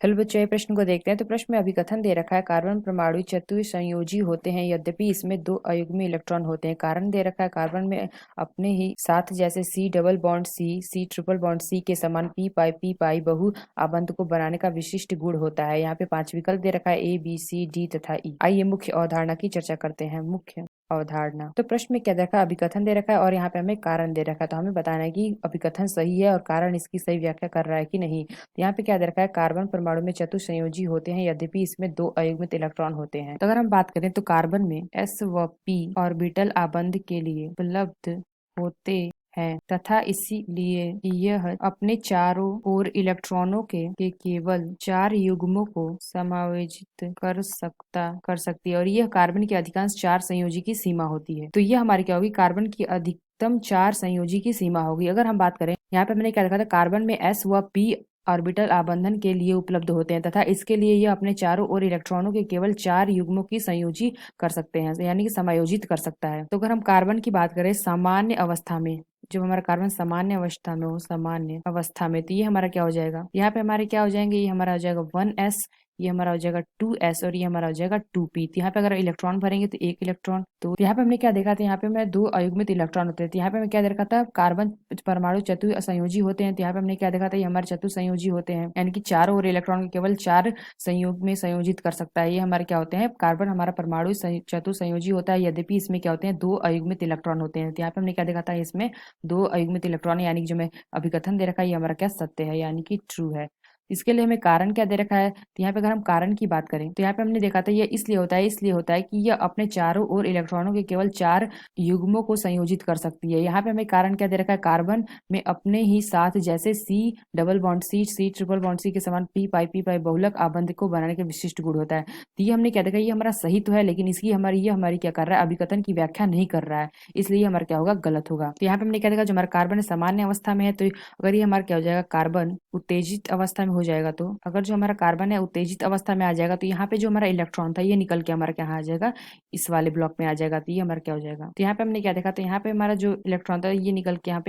Hello बच्चों, ये प्रश्न को देखते हैं। तो प्रश्न में अभिकथन दे रखा है, कार्बन परमाणु चतुसंयोजी होते हैं यद्यपि इसमें दो अयुग्मी इलेक्ट्रॉन होते हैं। कारण दे रखा है, कार्बन में अपने ही साथ जैसे C double bond C triple bond C के समान पी पाई बहु आबंध को बनाने का विशिष्ट गुण होता है। यहाँ पे 5 विकल्प दे रखा है, ए बी सी डी तथा ई। आइए मुख्य अवधारणा की चर्चा करते हैं। मुख्य अवधारणा। तो प्रश्न में क्या दे रखा है, अभिकथन दे रखा है और यहाँ पे हमें कारण दे रखा है। तो हमें बताना है कि अभिकथन सही है और कारण इसकी सही व्याख्या कर रहा है कि नहीं। तो यहाँ पे क्या दे रखा है, कार्बन परमाणु में चतुसंयोजी होते हैं यद्यपि इसमें दो अयुग्मित इलेक्ट्रॉन होते हैं। तो अगर हम बात करें तो कार्बन में एस व पी ऑर्बिटल आबंध के लिए उपलब्ध होते है तथा इसीलिए यह अपने चारों ओर इलेक्ट्रॉनों के केवल 4 युग्मों को समायोजित कर सकती है और यह कार्बन के अधिकांश 4 संयोजी की सीमा होती है। तो यह हमारी क्या होगी, कार्बन की अधिकतम 4 संयोजी की सीमा होगी। अगर हम बात करें, यहाँ पे मैंने क्या देखा था, कार्बन में एस व पी ऑर्बिटल आबंधन के लिए उपलब्ध होते हैं तथा इसके लिए यह अपने चारों ओर इलेक्ट्रॉनों के केवल 4 युग्मों की संयोजी कर सकते हैं, यानी कि समायोजित कर सकता है। तो अगर हम कार्बन की बात करें सामान्य अवस्था में, जब हमारा कार्बन सामान्य अवस्था में हो, सामान्य अवस्था में, तो ये हमारा क्या हो जाएगा, यहाँ पे हमारे क्या हो जाएंगे, ये हमारा हो जाएगा 1s, ये हमारा हो जाएगा 2s और ये हमारा हो जाएगा 2p। तो यहाँ पे अगर इलेक्ट्रॉन भरेंगे तो एक इलेक्ट्रॉन। तो यहाँ पे हमने क्या देखा था, यहाँ पे हमें दो अयुग्मित इलेक्ट्रॉन होते हैं। तो यहाँ पे हमें क्या देखा था, कार्बन परमाणु चतु संयोजी होते हैं। तो यहाँ पे हमने क्या देखा था, ये हमारे चतु संयोजी होते हैं, यानी कि चारों ओर इलेक्ट्रॉन केवल 4 संयोग में संयोजित कर सकता है। ये हमारे क्या होते हैं, कार्बन हमारा परमाणु चतु संयोजी होता है यद्यपि इसमें क्या होते हैं, दो अयुग्मित इलेक्ट्रॉन होते हैं। तो यहाँ पे हमने क्या देखा था, इसमें दो अयुग्मित इलेक्ट्रॉन, यानी कि जो मैं अभिकथन दे रखा है ये हमारा क्या सत्य है, यानी कि ट्रू है। इसके लिए हमें कारण क्या दे रखा है, तो यहाँ पे अगर हम कारण की बात करें तो यहाँ पे हमने देखा था ये इसलिए होता है कि यह अपने चारों ओर इलेक्ट्रॉनों के केवल 4 युग्मों को संयोजित कर सकती है। यहाँ पे हमें कारण क्या दे रखा है, कार्बन में अपने ही साथ जैसे C double bond C triple bond C के समान पी पाई बहुलक आबंध को बनाने के विशिष्ट गुण होता है। तो ये हमने क्या देखा, ये हमारा सही तो है लेकिन इसकी हमारी क्या कर रहा है, अभिकथन की व्याख्या नहीं कर रहा है, इसलिए हमारा क्या होगा, गलत होगा। तो यहाँ पे हमने क्या देखा, जो हमारा कार्बन सामान्य अवस्था में है, तो अगर ये हमारा क्या हो जाएगा, कार्बन उत्तेजित अवस्था में हो जाएगा, तो अगर जो हमारा कार्बन है उत्तेजित अवस्था में आ जाएगा तो यहाँ पे जो हमारा इलेक्ट्रॉन था ये निकल के हमारा क्या आ जाएगा, इस वाले ब्लॉक में आ जाएगा। तो ये हमारा क्या हो जाएगा, तो यहाँ पे हमने क्या देखा, तो यहाँ पे हमारा जो इलेक्ट्रॉन था ये निकल के यहाँ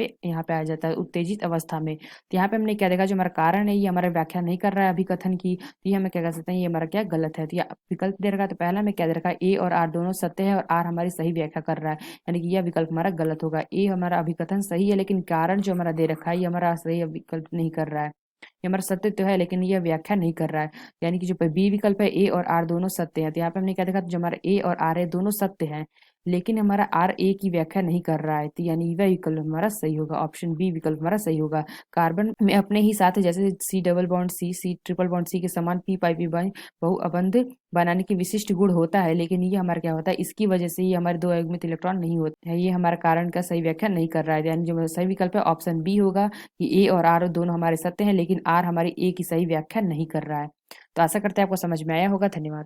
पे आ जाता है उत्तेजित अवस्था में। तो यहाँ पे हमने क्या देखा, जो हमारा कारण है ये हमारा व्याख्या नहीं कर रहा है अभिकथन की, तो ये हमें क्या कर सकते हैं, ये हमारा क्या गलत है। तो ये विकल्प दे रखा है, तो पहला में क्या दे रखा है, ए और आर दोनों सत्य है और आर हमारी सही व्याख्या कर रहा है, यानी कि यह विकल्प हमारा गलत होगा। ए हमारा अभिकथन सही है लेकिन कारण जो हमारा दे रखा है ये हमारा सही विकल्प नहीं कर रहा है। ये हमारा सत्य तो है लेकिन यह व्याख्या नहीं कर रहा है, यानी कि जो बी विकल्प है ए और आर दोनों सत्य है। तो यहाँ पे हमने क्या देखा, जो हमारा ए और आर है दोनों सत्य है लेकिन हमारा आर ए की व्याख्या नहीं कर रहा है, तो यानी वह विकल्प हमारा सही होगा, ऑप्शन बी विकल्प हमारा सही होगा। कार्बन में अपने ही साथ जैसे C double bond C triple bond C के समान पी बाई बहु अबंध बनाने की विशिष्ट गुण होता है, लेकिन ये हमारा क्या होता है, इसकी वजह से ये हमारे दो अयुग्मित इलेक्ट्रॉन नहीं होते हैं। ये हमारा कारण का सही व्याख्या नहीं कर रहा है, यानी जो सही विकल्प है ऑप्शन बी होगा कि ए और आर दोनों हमारे सत्य हैं लेकिन आर हमारी ए की सही व्याख्या नहीं कर रहा है। तो आशा करते हैं आपको समझ में आया होगा। धन्यवाद।